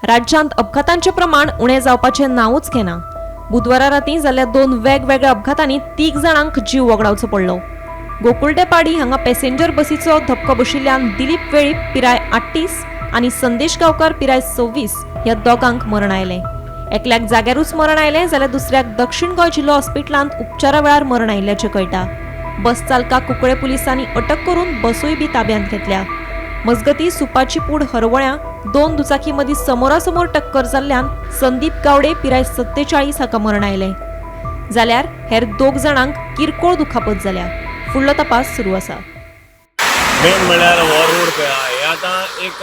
राज्यांत अपघातांचे प्रमाण उणे जावपाचें नांवच घेना। बुधवारा रातीं जाल्ल्या 2 वेगवेगळ्या अपघातांनी 3 जाणांक जीव वगडावचो पडलो। गोकुळटेपाडी हांगा पॅसेंजर बसीचो धपको बशिल्ल्यान दिलीप वेळीप पिराय 38 आनी संदेश गांवकार पिराय 26 ह्या दोगांक मरण आयलें। एकल्याक जाग्यारूच मरण आयलें जाल्यार दुसऱ्याक दक्षिण गोंय जिल्लो हॉस्पिटलांत उपचारा वेळार मरण आयिल्ल्याचें कळटा। बस चालकाक कुंकळे पुलिसांनी अटक करून बसूय बी ताब्यांत घेतल्या। मजगतीं सुपाची पूड हरवळ्या 2 दुचाकी मदीं समोरासमोर टक्कर जाल्ल्यान संदीप गावडे पिराय 47 हाका मरण आयलें जाल्यार हेर 2 जाणांक किरकोळ दुखापत जाल्या। फुडलो तपास सुरू आसा। मेन म्हळ्यार हो रोड पळय हे आतां एक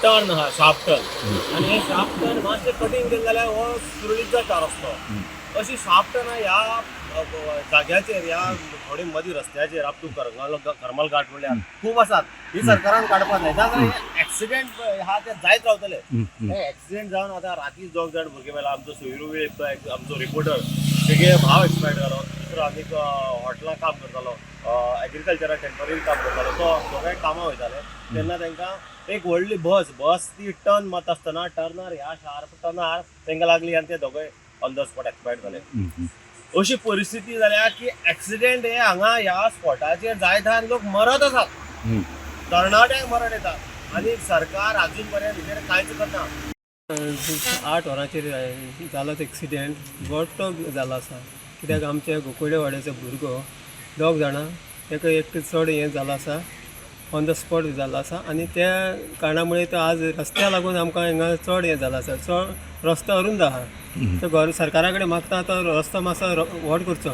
टर्न आहा शार्प टर्न आनी हे शार्प टर्न मातशें कटींग केलें जाल्यार हो सुरळीत जाता रस्तो। अशी शार्प टर्न ह्या जाग्याचेर ह्या थोडी मदीं रस्त्याचेर आप तूं करमल घाट म्हणल्यार खूब आसात। ही सरकारान काडपाक जाय जाल्यार एक्सिडेंट आहा ते जायत रावतले। हे एक्सिडेंट जावन आतां राती 2 जाण भुरगे मेला। आमचो सोयरू वेळीप आमचो रिपोर्टर तेगे भाव एक्सपायर्ड जालो। दुसरो आनीक हॉटेलांत काम करतालो, एग्रीकल्चराक टेम्पररी काम करतालो। तो सगळे कामां वयताले तेन्ना तांकां एक व्हडली बस ती टर्न मात आसतना टर्नार ह्या शार्प टर्नार तांकां लागली आनी ते दोगूय ऑन द स्पॉट एक्सपायर्ड जाले। अशी परिस्थिती जाल्या की एक्सिडेंट हे हांगा ह्या स्पॉटाचेर जायत आहा आनी लोक मरत आसात, तरणाट्यांक मरण येता आनी सरकार अजून पर्यंत हेचेर कांयच करना। 8 वरांचेर जालो एक्सिडेंट गोठ्ठो जालो आसा कित्याक आमच्या गोकुळे वाड्याचो भुरगो 2 जाणां ताका एक चड हें जालो आसा, ऑन द स्पॉट जालो आसा आनी त्या कारणामुळे तो आज रस्त्या लागून आमकां हिंगा चड हें जालो आसा। चड रस्तो अरूंद आहा तो सरकारा कडेन मागता तो रस्तो मातसो व्हड करचो।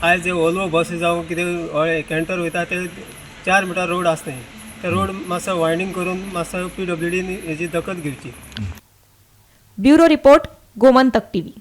आयज जे ओल्वो बसी जावं कितें कॅन्टर वयता ते 4 मिटर रोड आसता ते रोड मातसो वायडींग करून मातसो PWDन हेची दखल घेवची। Bureau report, Gomantak TV.